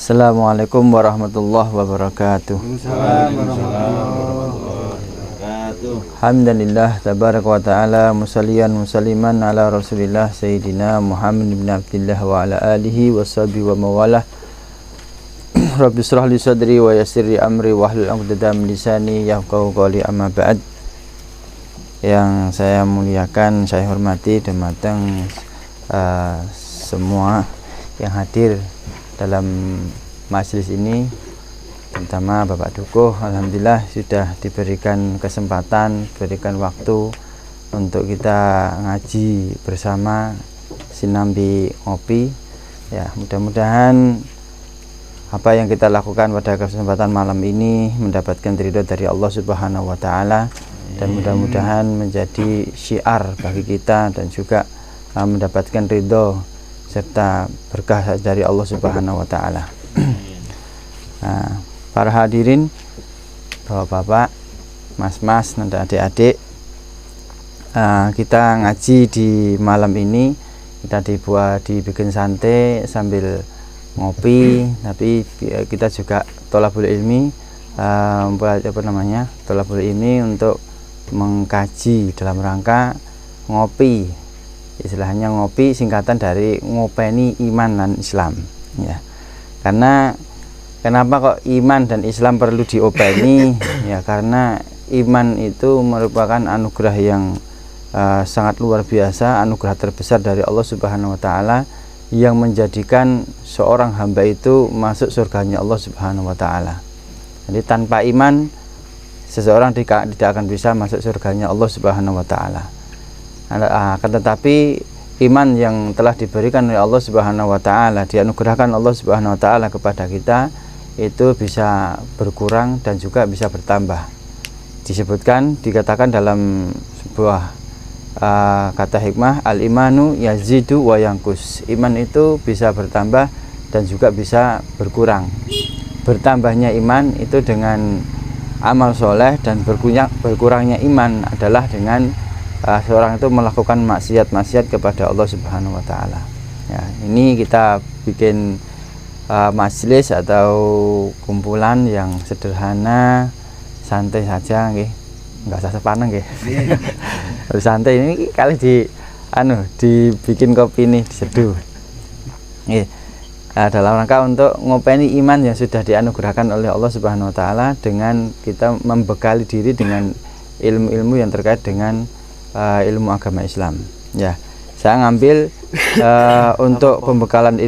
Assalamualaikum warahmatullahi wabarakatuh. Alhamdulillah tabaraka wa ta'ala musalliyan musalliman ala Rasulillah Sayyidina Muhammad bin Abdillah wa ala alihi wa sahbihi wa mawalah. Rabbi shrah li sadri wa yassir li amri wahlul 'uqdatam min lisani yafqahu qawli, amma ba'd. Yang saya muliakan, saya hormati dan matang semua yang hadir dalam majelis ini, terutama Bapak Dukuh. Alhamdulillah sudah diberikan kesempatan, diberikan waktu untuk kita ngaji bersama, sinambi ngopi. Ya, mudah-mudahan apa yang kita lakukan pada kesempatan malam ini mendapatkan ridho dari Allah Subhanahu wa taala, dan mudah-mudahan menjadi syiar bagi kita dan juga mendapatkan ridho serta berkah dari Allah Subhanahu wa taala. Nah, para hadirin, bapak-bapak, mas-mas, dan adik-adik, kita ngaji di malam ini kita dibikin santai sambil ngopi, tapi kita juga thalabul ilmi, thalabul ilmi untuk mengkaji dalam rangka ngopi. Istilahnya ngopi singkatan dari ngopeni iman dan Islam, ya. Karena kenapa kok iman dan Islam perlu diopeni? Ya, karena iman itu merupakan anugerah yang sangat luar biasa, anugerah terbesar dari Allah Subhanahu wa taala, yang menjadikan seorang hamba itu masuk surganya Allah Subhanahu wa taala. Jadi tanpa iman seseorang tidak akan bisa masuk surganya Allah Subhanahu wa taala. Akan tetapi iman yang telah diberikan oleh Allah Subhanahu wa taala, dianugerahkan Allah Subhanahu wa taala kepada kita, itu bisa berkurang dan juga bisa bertambah. Dikatakan dalam sebuah kata hikmah, al-imanu yazidu wa yanqus. Iman itu bisa bertambah dan juga bisa berkurang. Bertambahnya iman itu dengan amal soleh, dan berkurangnya iman adalah dengan seorang itu melakukan maksiat kepada Allah Subhanahu wa taala. Ya, ini kita bikin majelis atau kumpulan yang sederhana, santai saja nggih. Enggak usah sepaneng nggih. Harus santai, ini kali dibikin kopi nih, diseduh. Nggih. Dalam rangka untuk ngopeni iman yang sudah dianugerahkan oleh Allah Subhanahu wa taala, dengan kita membekali diri dengan ilmu-ilmu yang terkait dengan ilmu agama Islam. Ya, saya ngambil untuk pembekalan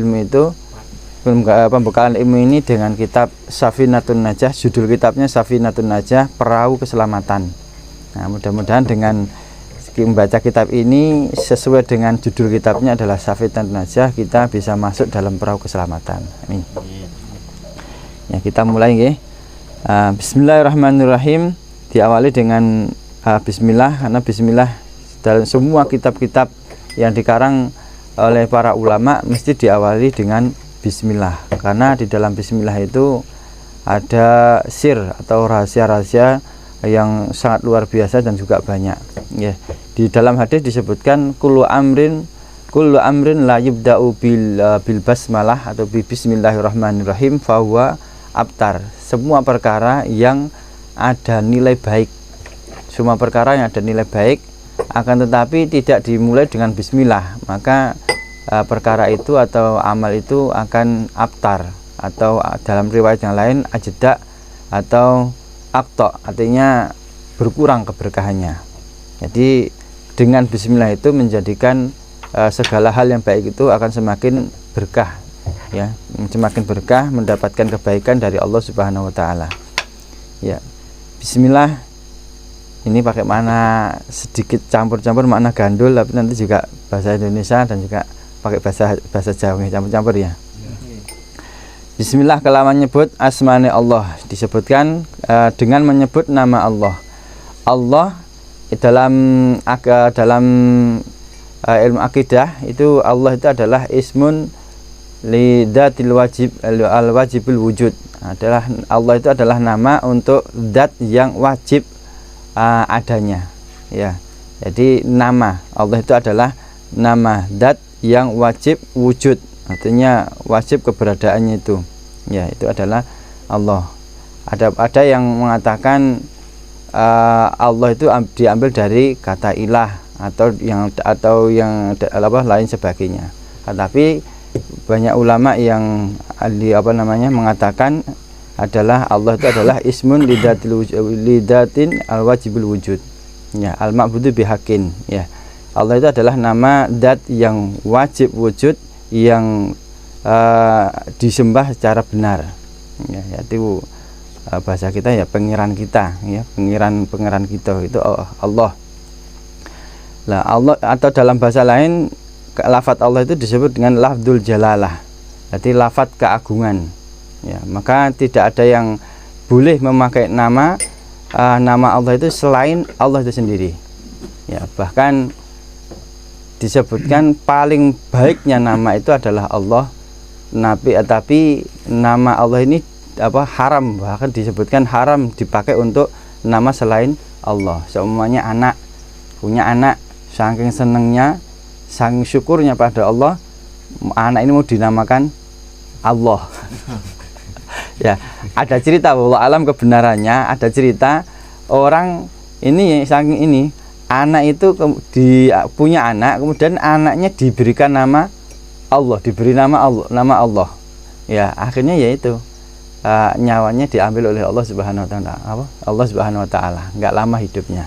ilmu ini dengan kitab Safinatun Najah. Judul kitabnya Safinatun Najah, Perahu Keselamatan. Nah, mudah-mudahan dengan membaca kitab ini sesuai dengan judul kitabnya adalah Safinatun Najah, kita bisa masuk dalam perahu keselamatan. Amin. Ya, kita mulai nggih. Bismillahirrahmanirrahim. Diawali dengan bismillah, karena bismillah dalam semua kitab-kitab yang dikarang oleh para ulama mesti diawali dengan bismillah, karena di dalam bismillah itu ada sir atau rahasia-rahasia yang sangat luar biasa dan juga banyak, ya. Di dalam hadis disebutkan kullu amrin la yubda'u bil basmalah atau bismillahirrahmanirrahim fahuwa abtar. Semua perkara yang ada nilai baik, semua perkara yang ada nilai baik, akan tetapi tidak dimulai dengan bismillah, maka perkara itu atau amal itu akan abtar, atau dalam riwayat yang lain ajda atau abto, artinya berkurang keberkahannya. Jadi dengan bismillah itu menjadikan segala hal yang baik itu akan semakin berkah, ya, semakin berkah, mendapatkan kebaikan dari Allah Subhanahu wa taala. Ya, bismillah ini pakai makna sedikit campur-campur, makna gandul, tapi nanti juga bahasa Indonesia dan juga pakai bahasa Jawa, campur-campur ya. Bismillah kelawan nyebut asmane Allah, disebutkan dengan menyebut nama Allah. Allah dalam ilmu akidah itu, Allah itu adalah ismun li dzatil wajibul wujud. Allah itu adalah nama untuk zat yang wajib adanya, ya. Jadi nama Allah itu adalah nama zat yang wajib wujud, artinya wajib keberadaannya itu, Ya, itu adalah Allah. Ada yang mengatakan Allah itu diambil dari kata ilah atau yang lain sebagainya. Tetapi banyak ulama yang mengatakan adalah Allah itu adalah ismun lidatin al-wajibul wujud. Ya, al-ma'budu bihaqqin. Ya. Allah itu adalah nama zat yang wajib wujud, yang disembah secara benar. Ya, yaitu bahasa kita ya pengiran kita, ya, pengiran kita itu Allah. Nah, Allah atau dalam bahasa lain lafadz Allah itu disebut dengan lafdzul jalalah. Jadi lafadz keagungan. Ya, maka tidak ada yang boleh memakai nama Allah itu selain Allah itu sendiri. Ya, bahkan disebutkan paling baiknya nama itu adalah Allah. Tapi nama Allah ini haram, bahkan disebutkan haram dipakai untuk nama selain Allah. Seumpamanya anak, punya anak, saking senengnya, saking syukurnya pada Allah, anak ini mau dinamakan Allah. Ya, ada cerita, wallahu alam kebenarannya, ada cerita orang ini saking ini anak itu punya anak, kemudian anaknya diberikan nama Allah, diberi nama Allah. Ya, akhirnya yaitu nyawanya diambil oleh Allah Subhanahu wa taala. Allah Subhanahu wa taala, enggak lama hidupnya.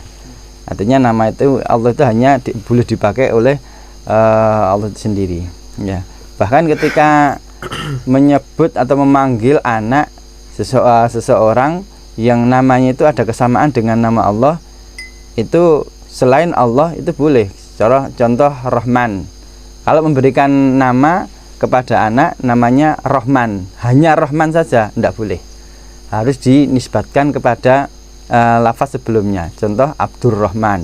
Artinya nama itu Allah itu hanya boleh dipakai oleh Allah sendiri. Ya. Bahkan ketika menyebut atau memanggil anak seseorang yang namanya itu ada kesamaan dengan nama Allah, itu selain Allah itu boleh. Contoh Rahman. Kalau memberikan nama kepada anak namanya Rahman, hanya Rahman saja tidak boleh, harus dinisbatkan kepada lafaz sebelumnya. Contoh Abdurrahman,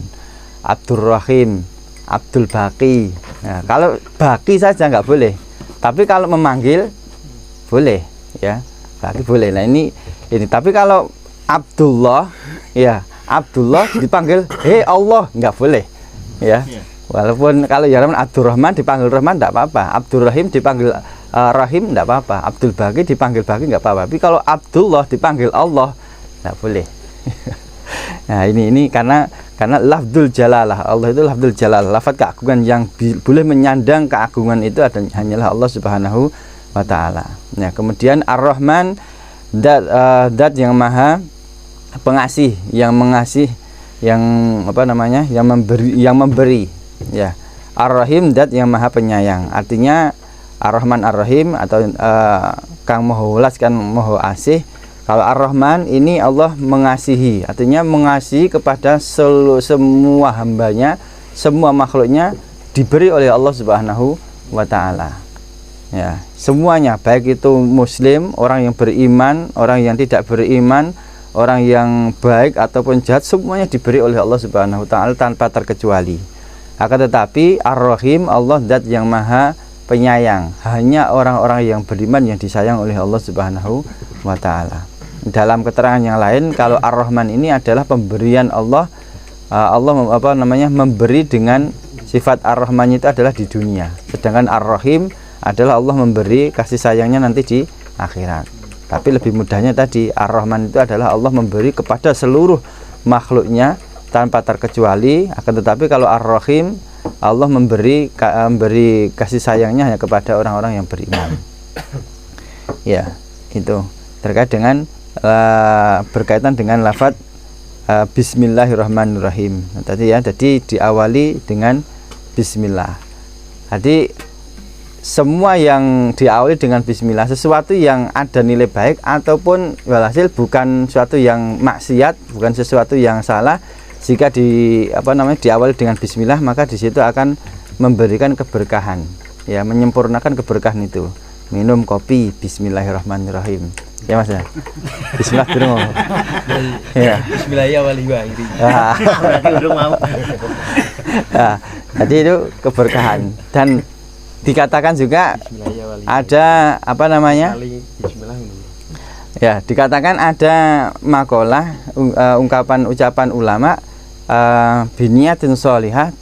Abdurrahim, Abdul Baqi. Nah, kalau Baqi saja nggak boleh, tapi kalau memanggil boleh, ya, Baqi boleh. Nah ini. Tapi kalau Abdullah, ya Abdullah dipanggil hei Allah nggak boleh, ya. Walaupun kalau ya Abdurrahman dipanggil Rahman tidak apa-apa, Abdurrahim dipanggil Rahim tidak apa-apa, Abdul Baqi dipanggil Baqi nggak apa-apa. Tapi kalau Abdullah dipanggil Allah tidak boleh. Nah ini karena lafdzul jalalah, Allah itu lafdzul jalalah, lafaz keagungan yang boleh menyandang keagungan itu hanyalah Allah Subhanahu wa taala. Nah, kemudian Ar-Rahman zat yang maha pengasih, yang mengasih, yang yang memberi. Ya, Ar-Rahim zat yang maha penyayang. Artinya Ar-Rahman Ar-Rahim atau kang maha welas kan maha asih. Kalau Ar-Rahman ini Allah mengasihi, artinya mengasihi kepada semua hambanya, semua makhluknya diberi oleh Allah Subhanahu wa taala. Ya, semuanya, baik itu muslim, orang yang beriman, orang yang tidak beriman, orang yang baik ataupun jahat, semuanya diberi oleh Allah Subhanahu wa taala tanpa terkecuali. Akan tetapi Ar-Rahim, Allah zat yang maha penyayang, hanya orang-orang yang beriman yang disayang oleh Allah Subhanahu wa taala. Dalam keterangan yang lain, kalau Ar-Rahman ini adalah pemberian Allah. Memberi dengan sifat Ar-Rahman itu adalah di dunia. Sedangkan Ar-Rahim adalah Allah memberi kasih sayangnya nanti di akhirat. Tapi lebih mudahnya tadi, Ar-Rahman itu adalah Allah memberi kepada seluruh makhluknya tanpa terkecuali. Akan tetapi kalau Ar-Rahim, Allah memberi kasih sayangnya hanya kepada orang-orang yang beriman. Ya, itu terkait dengan berkaitan dengan lafaz Bismillahirrahmanirrahim. Tadi ya, jadi diawali dengan Bismillah. Jadi semua yang diawali dengan Bismillah, sesuatu yang ada nilai baik ataupun walhasil bukan sesuatu yang maksiat, bukan sesuatu yang salah, jika diawali dengan Bismillah, maka di situ akan memberikan keberkahan, ya, menyempurnakan keberkahan itu. Minum kopi Bismillahirrahmanirrahim, ya Mas ya. Bismillah dulu. Ya. Bismillah ya wali wa ini. Jadi itu keberkahan. Dan dikatakan juga ada ya, dikatakan ada makalah ucapan ulama, biniyatin sholihah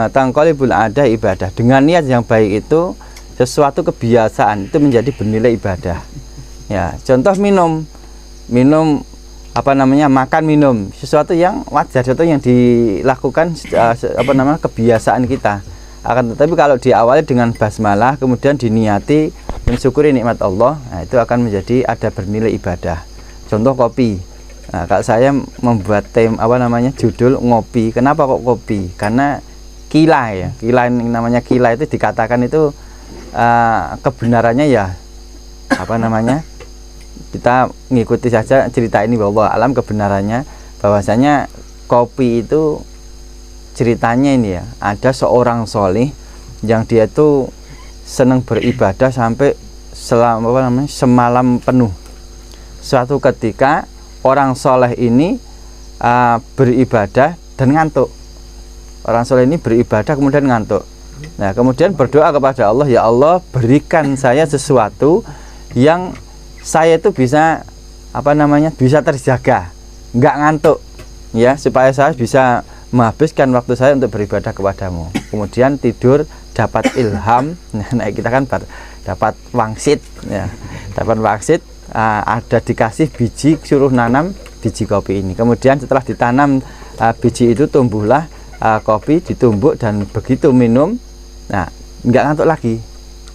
tanqalibul ada ibadah. Dengan niat yang baik itu, sesuatu kebiasaan itu menjadi bernilai ibadah. Ya, contoh minum apa namanya, makan minum, sesuatu yang wajar, sesuatu yang dilakukan kebiasaan kita. Akan tetapi kalau diawali dengan basmalah, kemudian diniati mensyukuri nikmat Allah, nah itu akan menjadi ada bernilai ibadah. Contoh kopi. Nah, kalau saya membuat judul ngopi. Kenapa kok kopi? Karena kila ya. Kila, namanya kila itu dikatakan itu kebenarannya ya kita ngikuti saja cerita ini bahwa alam kebenarannya bahwasanya kopi itu ceritanya ini ya, ada seorang solih yang dia itu senang beribadah sampai semalam penuh. Suatu ketika orang soleh ini beribadah dan ngantuk. Orang soleh ini beribadah kemudian ngantuk. Nah, kemudian berdoa kepada Allah, ya Allah, berikan saya sesuatu yang saya itu bisa bisa terjaga, nggak ngantuk, ya, supaya saya bisa menghabiskan waktu saya untuk beribadah kepadamu. Kemudian tidur, dapat ilham. Nah, kita kan dapat wangsit, ya, dapat wangsit. Ada dikasih biji, suruh nanam biji kopi ini. Kemudian setelah ditanam biji itu tumbuhlah kopi, ditumbuk, dan begitu minum, nah, nggak ngantuk lagi.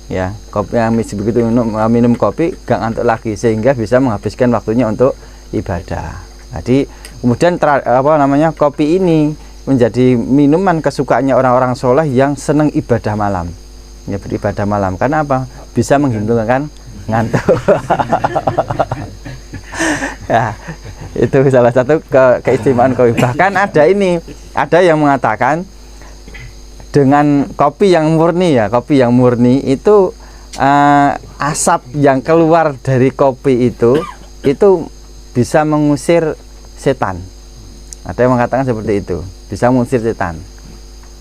Ya, kopi yang begitu minum kopi gak ngantuk lagi, sehingga bisa menghabiskan waktunya untuk ibadah. Jadi kemudian kopi ini menjadi minuman kesukaannya orang-orang soleh yang senang ibadah malam, ya, beribadah malam. Karena apa? Bisa menghilangkan ngantuk. Ya, itu salah satu keistimewaan kopi. Bahkan ada yang mengatakan dengan kopi yang murni, ya, kopi yang murni itu asap yang keluar dari kopi itu bisa mengusir setan. Ada yang mengatakan seperti itu, bisa mengusir setan.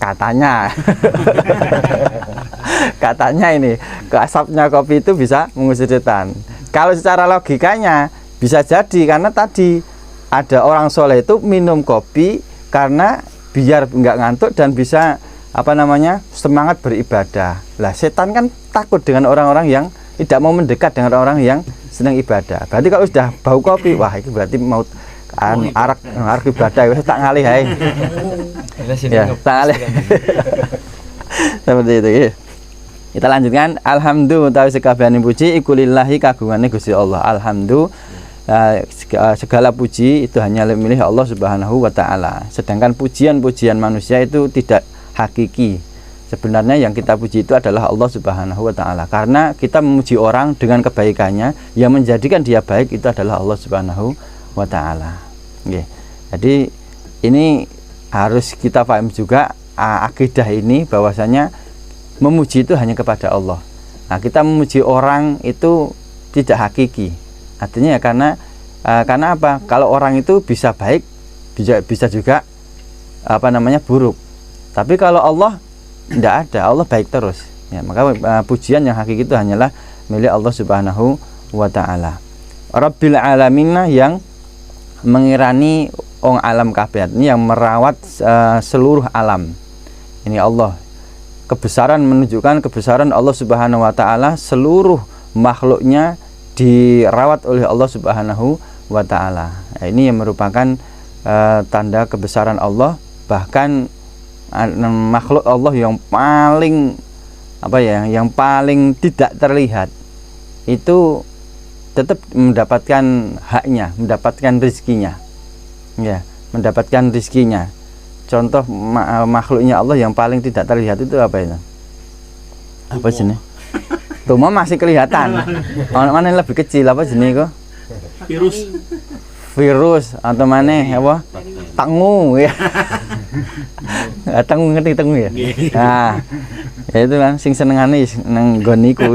Katanya, katanya ini asapnya kopi itu bisa mengusir setan. Kalau secara logikanya bisa jadi, karena tadi ada orang soleh itu minum kopi karena biar nggak ngantuk dan bisa semangat beribadah. Lah, setan kan takut dengan orang-orang yang tidak mau mendekat dengan orang-orang yang senang ibadah. Berarti kalau sudah bau kopi, wah, itu berarti mau arak ibadah, wis tak ngalih ae. Ya, tak ngalih. Seperti itu ya. Kita lanjutkan. Alhamdulillah utawi sekabehane puji iku lillahi kagungane Gusti Allah. Alhamdulillah, segala puji itu hanya milik Allah Subhanahu wa taala. Sedangkan pujian-pujian manusia itu tidak hakiki. Sebenarnya yang kita puji itu adalah Allah Subhanahu wa taala. Karena kita memuji orang dengan kebaikannya, yang menjadikan dia baik itu adalah Allah Subhanahu wa taala. Nggih. Jadi ini harus kita paham juga akidah ini, bahwasanya memuji itu hanya kepada Allah. Nah, kita memuji orang itu tidak hakiki. Artinya ya karena apa? Kalau orang itu bisa baik, bisa juga buruk. Tapi kalau Allah tidak ada, Allah baik terus. Ya, maka pujian yang hakiki itu hanyalah milik Allah Subhanahu wa taala. Rabbil alamin, yang mengirani alam kabeh, ini yang merawat seluruh alam. Ini Allah. Kebesaran, menunjukkan kebesaran Allah Subhanahu wa taala, seluruh makhluknya dirawat oleh Allah Subhanahu wa taala. Nah, ini yang merupakan tanda kebesaran Allah. Bahkan makhluk Allah yang paling yang paling tidak terlihat itu tetap mendapatkan haknya, mendapatkan rezekinya, ya, mendapatkan rezekinya. Contoh makhluknya Allah yang paling tidak terlihat itu apa itu? Apa jenis? Tumo masih kelihatan. Mana yang lebih kecil, apa jenis kok? Virus atau mana apa? Tengu, ya. Tengu, ngerti tengu ya? Nah, ya itu kan sing senengane nang nggon niku.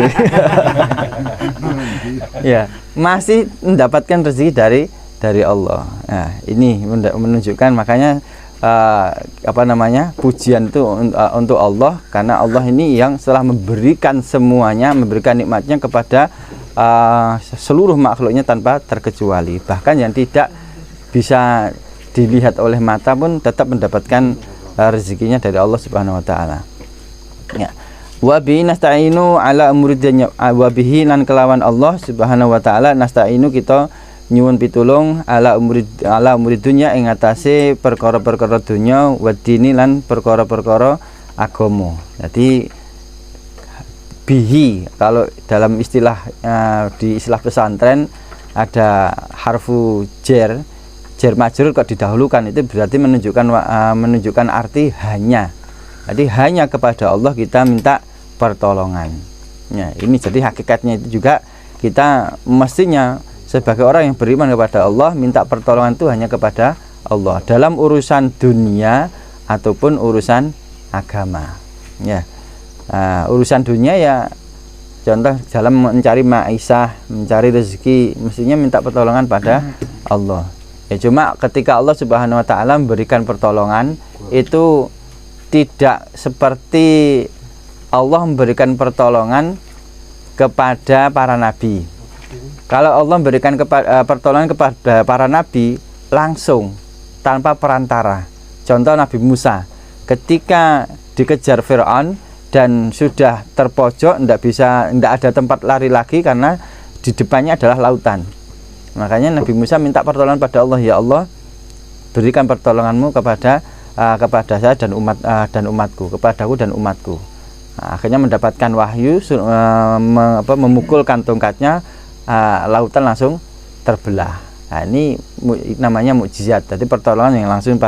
Ya, masih mendapatkan rezeki dari Allah. Nah, ini menunjukkan, makanya pujian itu untuk Allah, karena Allah ini yang setelah memberikan semuanya, memberikan nikmatnya kepada seluruh makhluknya tanpa terkecuali. Bahkan yang tidak bisa dilihat oleh mata pun tetap mendapatkan rezekinya dari Allah Subhanahu wa taala. Ya. Wa bihi nasta'inu ala umuri dunya, wa bihi lan kelawan Allah Subhanahu wa taala nasta'inu kita nyuwun pitulung ala umuri dunya ing atase perkara-perkara dunya, wa dini lan perkara-perkara agama. Jadi bihi kalau dalam istilah di istilah pesantren ada harfu jar majrur kok didahulukan, itu berarti menunjukkan arti hanya. Jadi hanya kepada Allah kita minta pertolongan. Ya, ini jadi hakikatnya itu juga kita mestinya sebagai orang yang beriman kepada Allah minta pertolongan itu hanya kepada Allah dalam urusan dunia ataupun urusan agama. Ya, urusan dunia ya contoh dalam mencari maisha, mencari rezeki, mestinya minta pertolongan pada Allah. Ya cuma ketika Allah Subhanahu wa taala memberikan pertolongan itu tidak seperti Allah memberikan pertolongan kepada para nabi. Kalau Allah memberikan pertolongan kepada para nabi langsung tanpa perantara. Contoh Nabi Musa ketika dikejar Fir'aun dan sudah terpojok, tidak ada tempat lari lagi karena di depannya adalah lautan. Makanya Nabi Musa minta pertolongan pada Allah, ya Allah berikan pertolonganmu kepada saya dan umatku, kepadaku dan umatku. Nah, akhirnya mendapatkan wahyu, memukulkan tongkatnya, lautan langsung terbelah. Nah, ini namanya mukjizat. Jadi pertolongan yang langsung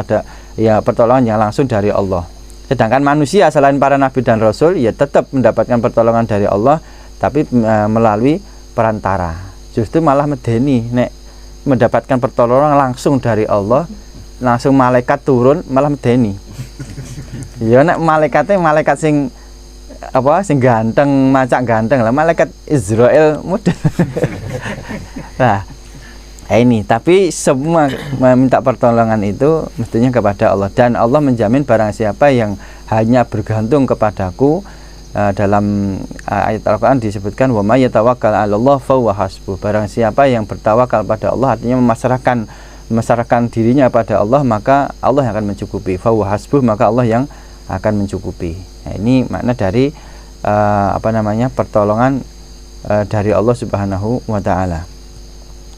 dari Allah. Sedangkan manusia selain para nabi dan rasul ya tetap mendapatkan pertolongan dari Allah, tapi melalui perantara. Justru malah medeni nek mendapatkan pertolongan langsung dari Allah, langsung malaikat turun malah medeni. Ya nek malaikat sing ganteng, macak ganteng lah, malaikat Israel mudah. Nah, ini tapi semua meminta pertolongan itu mestinya kepada Allah, dan Allah menjamin barang siapa yang hanya bergantung kepadaku. Dalam ayat Al-Quran disebutkan wa may yatawakkal 'alallah fahuwa hasbuh. Barang siapa yang bertawakal pada Allah, artinya memasrahkan dirinya pada Allah, maka Allah yang akan mencukupi. Fahuwa hasbuh, maka Allah yang akan mencukupi. Nah, ini makna dari pertolongan dari Allah Subhanahu wa taala.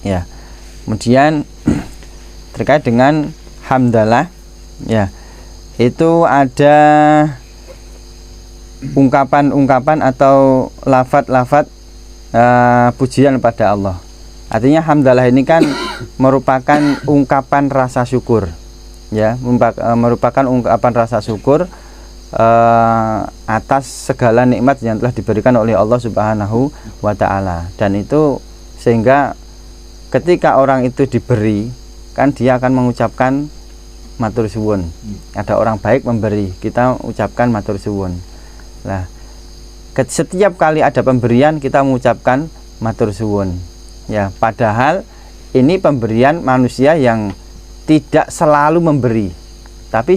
Ya. Kemudian terkait dengan hamdalah, ya, itu ada ungkapan-ungkapan atau lafaz-lafaz pujian pada Allah. Artinya hamdalah ini kan merupakan ungkapan rasa syukur, ya, merupakan ungkapan rasa syukur atas segala nikmat yang telah diberikan oleh Allah Subhanahu wa taala. Dan itu sehingga ketika orang itu diberi, kan dia akan mengucapkan matur suwun. Ada orang baik memberi, kita ucapkan matur suwun. Nah, setiap kali ada pemberian kita mengucapkan matur suwun. Ya, padahal ini pemberian manusia yang tidak selalu memberi. Tapi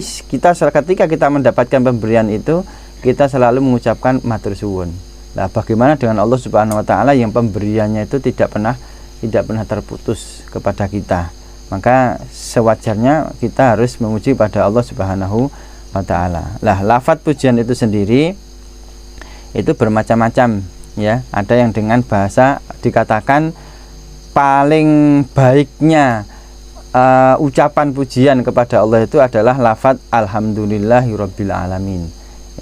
ketika kita mendapatkan pemberian itu, kita selalu mengucapkan matur suwun. Nah, bagaimana dengan Allah Subhanahu wa taala yang pemberiannya itu tidak pernah terputus kepada kita? Maka sewajarnya kita harus memuji pada Allah Subhanahu wa taala. Lah, lafaz pujian itu sendiri itu bermacam-macam, ya. Ada yang dengan bahasa dikatakan paling baiknya ucapan pujian kepada Allah itu adalah lafaz alhamdulillahirabbil alamin.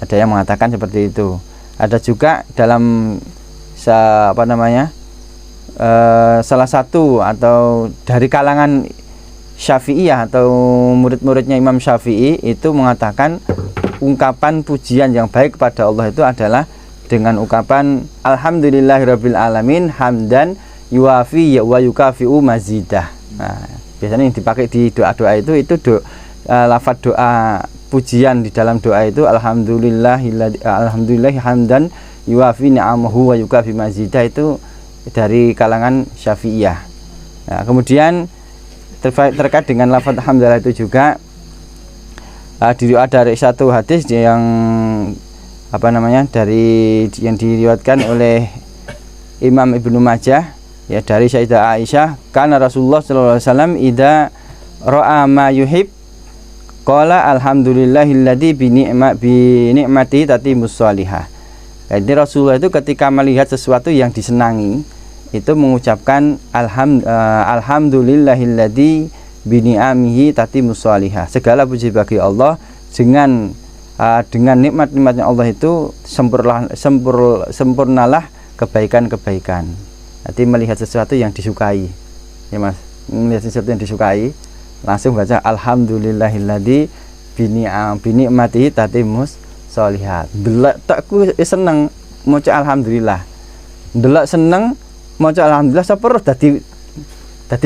Ada yang mengatakan seperti itu. Ada juga dalam salah satu atau dari kalangan Syafi'iyah atau murid-muridnya Imam Syafi'i itu mengatakan ungkapan pujian yang baik kepada Allah itu adalah dengan ungkapan alhamdulillahirabbil alamin hamdan yuwafi wa yukafi'u mazidah. Nah, biasanya yang dipakai di doa-doa itu lafaz doa pujian di dalam doa itu alhamdulillahi hamdan yuwafi ni'amahu wa yukafi mazidah, itu dari kalangan Syafi'iyah. Nah, kemudian terkait dengan lafaz hamdalah itu juga ada satu hadis yang yang diriwayatkan oleh Imam Ibnu Majah, ya, dari Sayyidah Aisyah, kana Rasulullah sallallahu alaihi wasallam idza ra'a ma yuhib qala alhamdulillahilladzi bi ni'mati tatimus shalihah. Jadi Rasulullah itu ketika melihat sesuatu yang disenangi itu mengucapkan alhamdulillahilladzi bini'amihi tatimus sholihah. Segala puji bagi Allah, dengan nikmat-nikmatnya Allah itu sempurnalah kebaikan-kebaikan. Nanti melihat sesuatu yang disukai, ya Mas, melihat sesuatu yang disukai langsung baca alhamdulillahilladzi bini'matihi tatimus sholihat. Delok takku seneng maca alhamdulillah, delok seneng maca alhamdulillah saperus dadi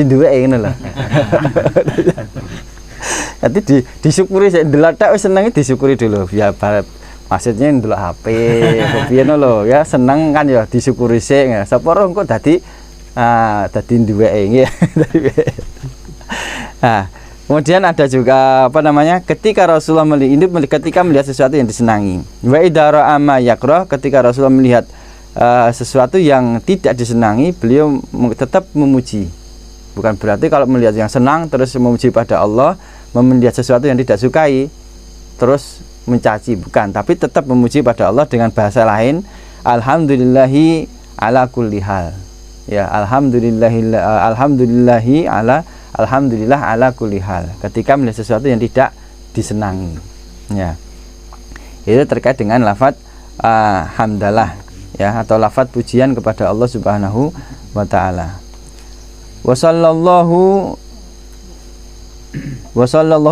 duweke ngono lho. Dadi disyukuri sik delok tak wis senenge disyukuri dulu ya, maksudnya ndelok HP piye lho ya, seneng kan ya disyukuri sik, saperus engko dadi duweke nggih. Nah, kemudian ada juga ketika Rasulullah ketika melihat sesuatu yang disenangi. Wa idara amma yakrah, ketika Rasulullah melihat sesuatu yang tidak disenangi, beliau tetap memuji. Bukan berarti kalau melihat yang senang terus memuji pada Allah, melihat sesuatu yang tidak sukai terus mencaci, bukan, tapi tetap memuji pada Allah dengan bahasa lain, alhamdulillahi ala kulli hal. Ya, alhamdulillah ala kulli hal, ketika melihat sesuatu yang tidak disenangi. Ya, itu terkait dengan lafadz hamdalah, ya, atau lafadz pujian kepada Allah Subhanahu wa taala. Wa sallallahu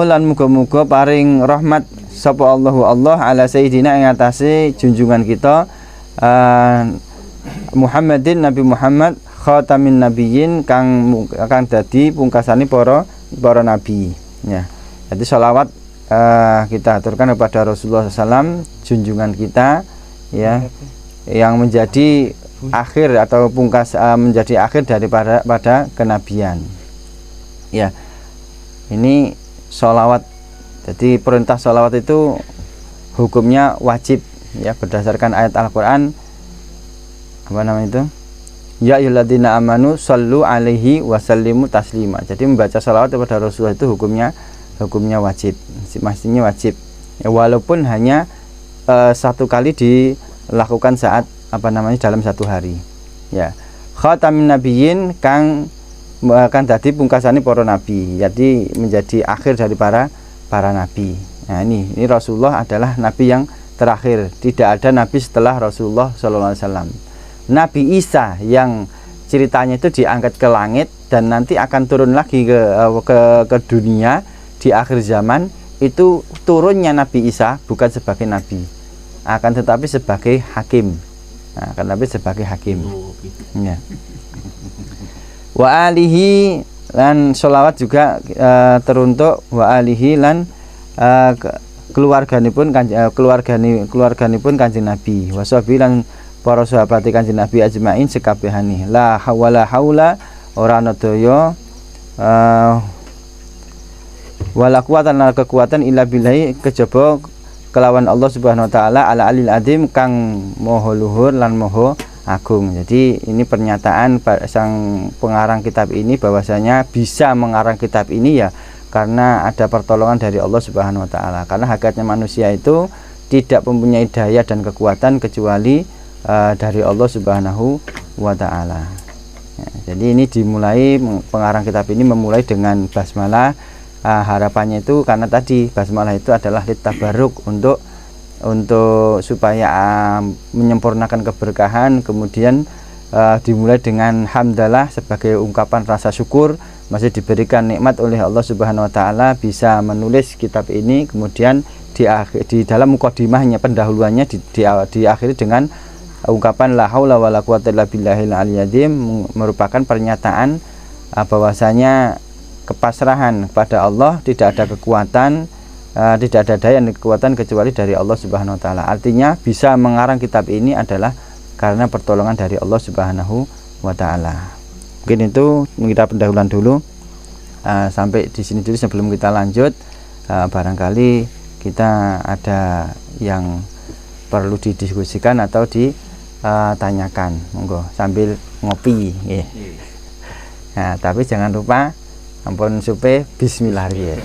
lan muga-muga paring rahmat sapa Allahu Allah ala sayyidina ing atase junjungan kita Muhammadin, Nabi Muhammad, khatamin nabiyyin, kang dadi pungkasane para nabi. Ya, jadi sholawat kita aturkan kepada Rasulullah SAW, junjungan kita, ya, yang menjadi akhir atau pungkas, menjadi akhir pada kenabian. Ya, ini sholawat. Jadi perintah sholawat itu hukumnya wajib, ya, berdasarkan ayat Al-Quran. Apa namanya itu? Ya ayyuhalladzina amanu shallu alaihi wasallimu taslima. Jadi membaca sholawat kepada Rasulullah itu hukumnya wajib, mestinya wajib, ya, walaupun hanya satu kali dilakukan saat dalam satu hari. Ya, khatamin nabiyyin, kang akan tadi pungkasane para nabi, jadi menjadi akhir dari para nabi. Nah, ini Rasulullah adalah nabi yang terakhir, tidak ada nabi setelah Rasulullah SAW. Nabi Isa yang ceritanya itu diangkat ke langit dan nanti akan turun lagi ke dunia di akhir zaman, itu turunnya Nabi Isa bukan sebagai nabi, akan tetapi sebagai hakim. Ya. Wa alihi lan sholawat juga teruntuk wa alihi lan keluarganipun Kanjeng Nabi, washabi lan para sahabat Kanjeng Nabi ajmain sekabehane. La hawala haula, ora ana daya wala kuwatan, kekuatan illa billahi, kejaba kelawan Allah Subhanahu wa taala, ala alil adim, kang maha luhur lan maha agung. Jadi ini pernyataan sang pengarang kitab ini bahwasanya bisa mengarang kitab ini ya karena ada pertolongan dari Allah Subhanahu wa taala. Karena hakikatnya manusia itu tidak mempunyai daya dan kekuatan kecuali dari Allah Subhanahu wa taala. Ya, jadi ini dimulai, pengarang kitab ini memulai dengan basmalah. Harapannya itu karena tadi basmalah itu adalah litabaruk, untuk supaya menyempurnakan keberkahan. Kemudian dimulai dengan hamdalah sebagai ungkapan rasa syukur masih diberikan nikmat oleh Allah Subhanahu wa taala bisa menulis kitab ini. Kemudian di dalam mukadimahnya, pendahuluannya diakhiri dengan ungkapan la haula wala quwata illa billahil aliyyil azim, merupakan pernyataan bahwasanya kepasrahan kepada Allah, tidak ada kekuatan, tidak ada daya dan kekuatan kecuali dari Allah Subhanahu wa taala. Artinya bisa mengarang kitab ini adalah karena pertolongan dari Allah Subhanahu wa taala. Mungkin itu kita pendahuluan dulu, sampai di sini dulu sebelum kita lanjut. Barangkali kita ada yang perlu didiskusikan atau ditanyakan, monggo sambil ngopi, ya. Nah, tapi jangan lupa ampun supe bismillah, ya.